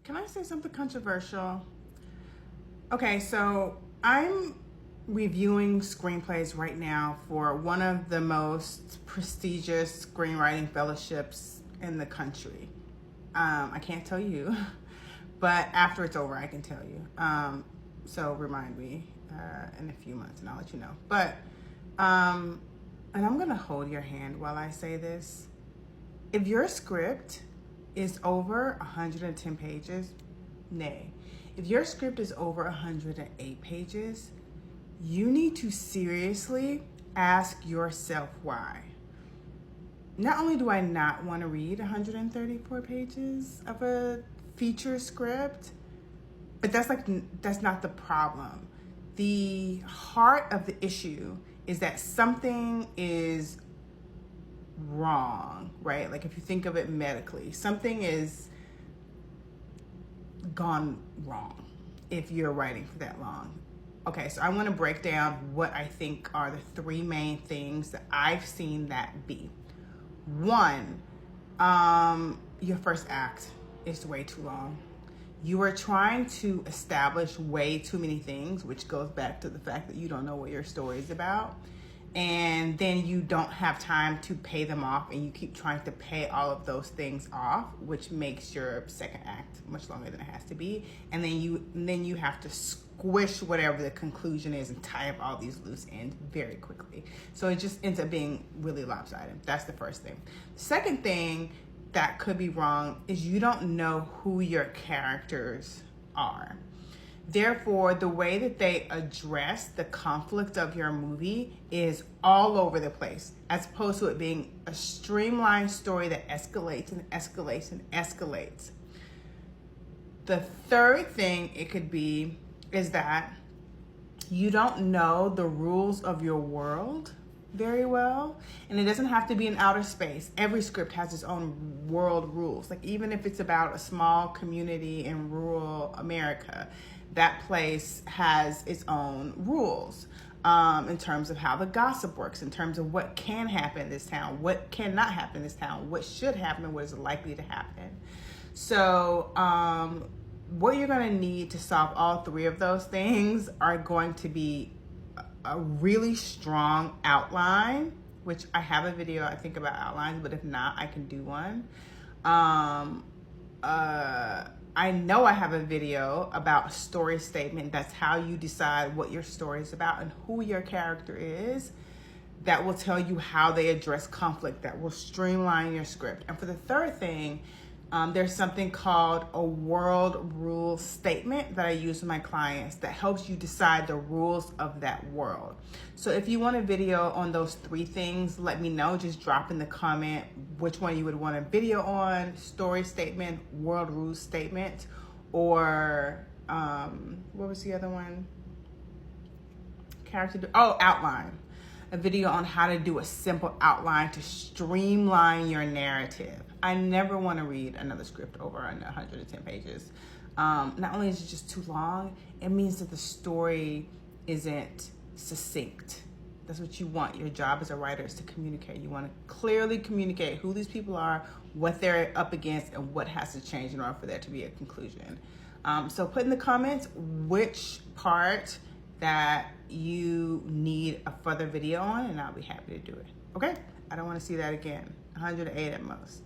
Can I say something controversial? Okay, so I'm reviewing screenplays right now for one of the most prestigious screenwriting fellowships in the country. I can't tell you, but after it's over, I can tell you. So remind me in a few months and I'll let you know. But, and I'm gonna hold your hand while I say this. If your script is over 110 pages, nay. If your script is over 108 pages, you need to seriously ask yourself why. Not only do I not want to read 134 pages of a feature script, but that's not the problem. The heart of the issue is that something is wrong, right? Like if you think of it medically, something is gone wrong if you're writing for that long. Okay, so I want to break down what I think are the three main things that I've seen that be. One, your first act is way too long. You are trying to establish way too many things, which goes back to the fact that you don't know what your story is about. And then you don't have time to pay them off, and you keep trying to pay all of those things off, which makes your second act much longer than it has to be. And then you have to squish whatever the conclusion is and tie up all these loose ends very quickly. So it just ends up being really lopsided. That's the first thing. Second thing that could be wrong is you don't know who your characters are. Therefore, the way that they address the conflict of your movie is all over the place, as opposed to it being a streamlined story that escalates and escalates and escalates. The third thing it could be is that you don't know the rules of your world very well, and it doesn't have to be in outer space. Every script has its own world rules. Like even if it's about a small community in rural America, that place has its own rules in terms of how the gossip works, in terms of what can happen in this town, what cannot happen in this town, what should happen, and what is likely to happen. So what you're going to need to solve all three of those things are going to be a really strong outline, which I have a video I think about outlines, but if not, I can do one. I know I have a video about a story statement. That's how you decide what your story is about and who your character is. That will tell you how they address conflict, that will streamline your script. And for the third thing, there's something called a world rule statement that I use with my clients that helps you decide the rules of that world. So if you want a video on those three things, let me know. Just drop in the comment which one you would want a video on: story statement, world rules statement, or what was the other one? Outline. A video on how to do a simple outline to streamline your narrative. I never want to read another script over 110 pages. Not only is it just too long, it means that the story isn't succinct. That's what you want. Your job as a writer is to communicate. You want to clearly communicate who these people are, what they're up against, and what has to change in order for there to be a conclusion. So put in the comments which part that you need a further video on, and I'll be happy to do it. Okay? I don't want to see that again. 108 at most.